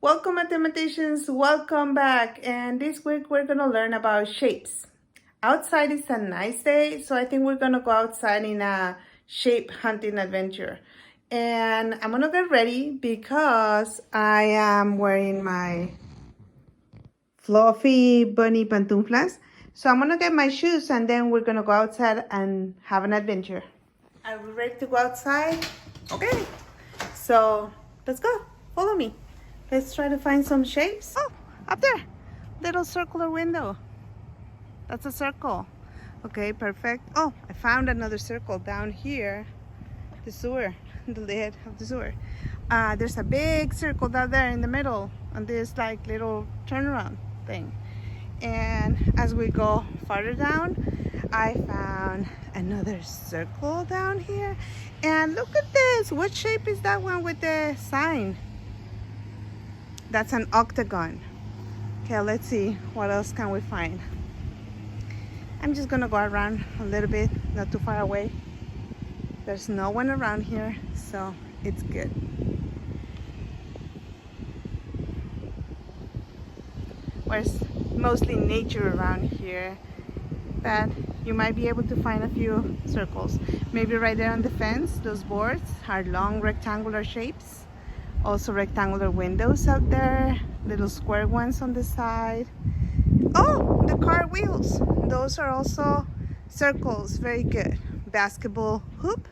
Welcome mathematicians, welcome back. And this week we're gonna learn about shapes. Outside is a nice day, so I think we're gonna go outside in a shape hunting adventure. And I'm gonna get ready because I am wearing my fluffy bunny pantuflas. So I'm gonna get my shoes and then we're gonna go outside and have an adventure. Are we ready to go outside? Okay, so let's go, follow me. Let's try to find some shapes. Oh, up there, little circular window. That's a circle. Okay, perfect. Oh, I found another circle down here. The sewer, the lid of the sewer. There's a big circle down there in the middle on this like little turnaround thing. And as we go farther down, I found another circle down here. And look at this. What shape is that one with the sign? That's an octagon. Okay, let's see what else can we find. I'm just gonna go around a little bit, not too far away. There's no one around here, so it's good. There's mostly nature around here, but you might be able to find a few circles. Maybe right there on the fence, those boards are long rectangular shapes. Also rectangular windows out there, little square ones on the side. Oh, the car wheels. Those are also circles, very good. Basketball hoop,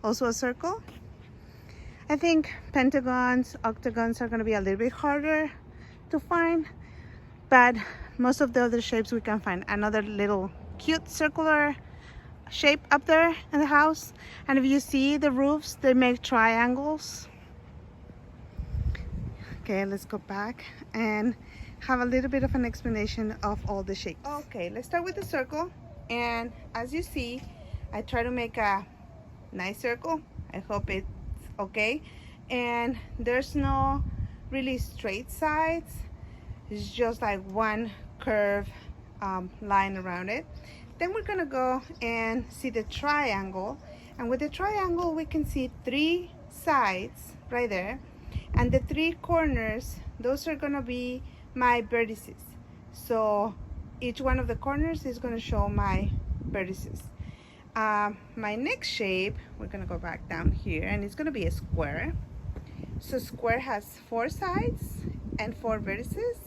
also a circle. I think pentagons, octagons are gonna be a little bit harder to find, but most of the other shapes we can find. Another little cute circular shape up there in the house. And if you see the roofs, they make triangles. Okay, let's go back and have a little bit of an explanation of all the shapes. Okay, let's start with the circle. And as you see, I try to make a nice circle. I hope it's okay. And there's no really straight sides. It's just like one curved line around it. Then we're gonna go and see the triangle. And with the triangle, we can see three sides right there. And the three corners, those are gonna be my vertices. So each one of the corners is gonna show my vertices. My next shape, we're gonna go back down here, and it's gonna be a square. So square has four sides and four vertices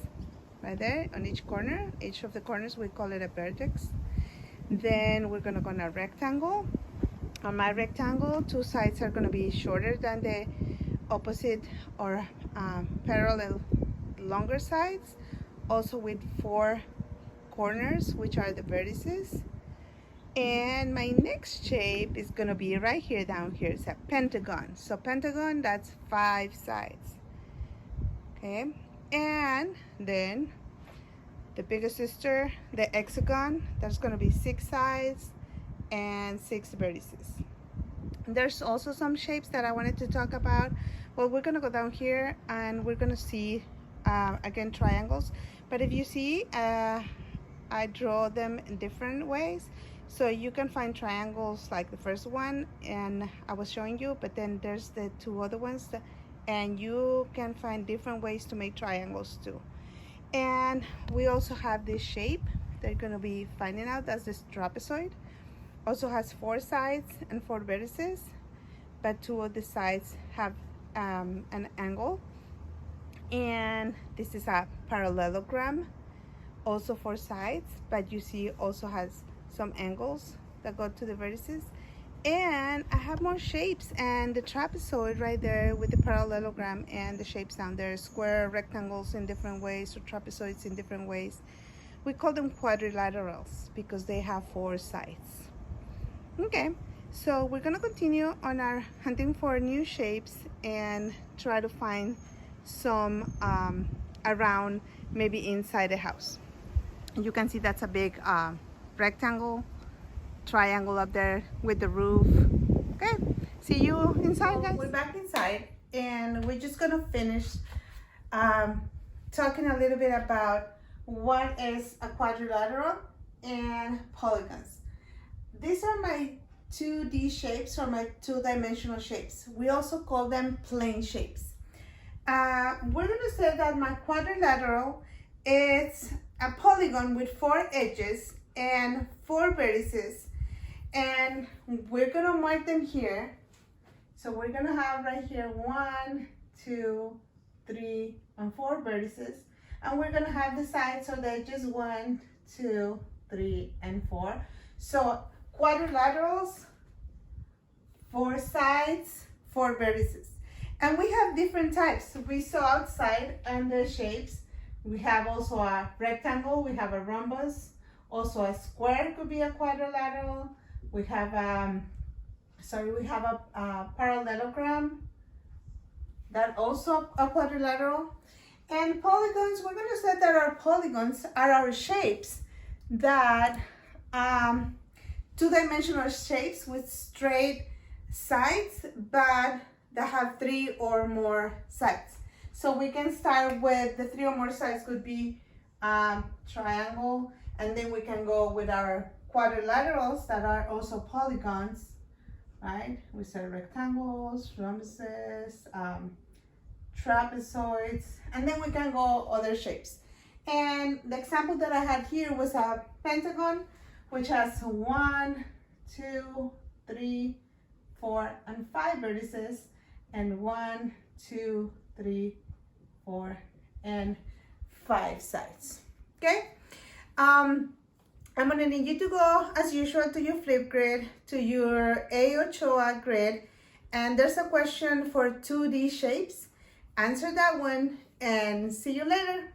right there on each corner. Each of the corners, we call it a vertex. Then we're gonna go on a rectangle. On my rectangle, two sides are gonna be shorter than the opposite or parallel longer sides, also with four corners, which are the vertices. And my next shape is gonna be right here down here. It's a pentagon. So pentagon, that's five sides. Okay, and then the bigger sister, the hexagon, that's gonna be six sides and six vertices. There's also some shapes that I wanted to talk about. Well, we're gonna go down here and we're gonna see again triangles. But if you see, I draw them in different ways. So you can find triangles like the first one and I was showing you, but then there's the two other ones and you can find different ways to make triangles too. And we also have this shape that you're gonna be finding out. That's this trapezoid. Also has four sides and four vertices, but two of the sides have an angle. And this is a parallelogram, also four sides, but you see also has some angles that go to the vertices. And I have more shapes, and the trapezoid right there with the parallelogram and the shapes down there, square, rectangles in different ways, or trapezoids in different ways. We call them quadrilaterals because they have four sides. Okay, so we're gonna continue on our hunting for new shapes and try to find some around, maybe inside the house. You can see that's a big rectangle, triangle up there with the roof. Okay, see you inside, guys. We're back inside and we're just gonna finish talking a little bit about what is a quadrilateral and polygons. These are my 2D shapes, or my two-dimensional shapes. We also call them plane shapes. We're gonna say that my quadrilateral is a polygon with 4 edges and 4 vertices, and we're gonna mark them here. So we're gonna have right here 1, 2, 3, and 4 vertices, and we're gonna have the sides or the edges 1, 2, 3, and 4. So quadrilaterals, 4 sides, 4 vertices. And we have different types. We saw outside and the shapes. We have also a rectangle, we have a rhombus, also a square could be a quadrilateral. We have we have a parallelogram, that also a quadrilateral. And polygons, we're gonna say that our polygons are our shapes that two-dimensional shapes with straight sides, but that have 3 or more sides. So we can start with the 3 or more sides could be triangle, and then we can go with our quadrilaterals that are also polygons, right? We said rectangles, rhombuses, trapezoids, and then we can go other shapes. And the example that I had here was a pentagon, which has 1, 2, 3, 4, and 5 vertices, and 1, 2, 3, 4, and 5 sides. Okay? I'm gonna need you to go, as usual, to your Flipgrid, to your A. Ochoa grid, and there's a question for 2D shapes. Answer that one, and see you later.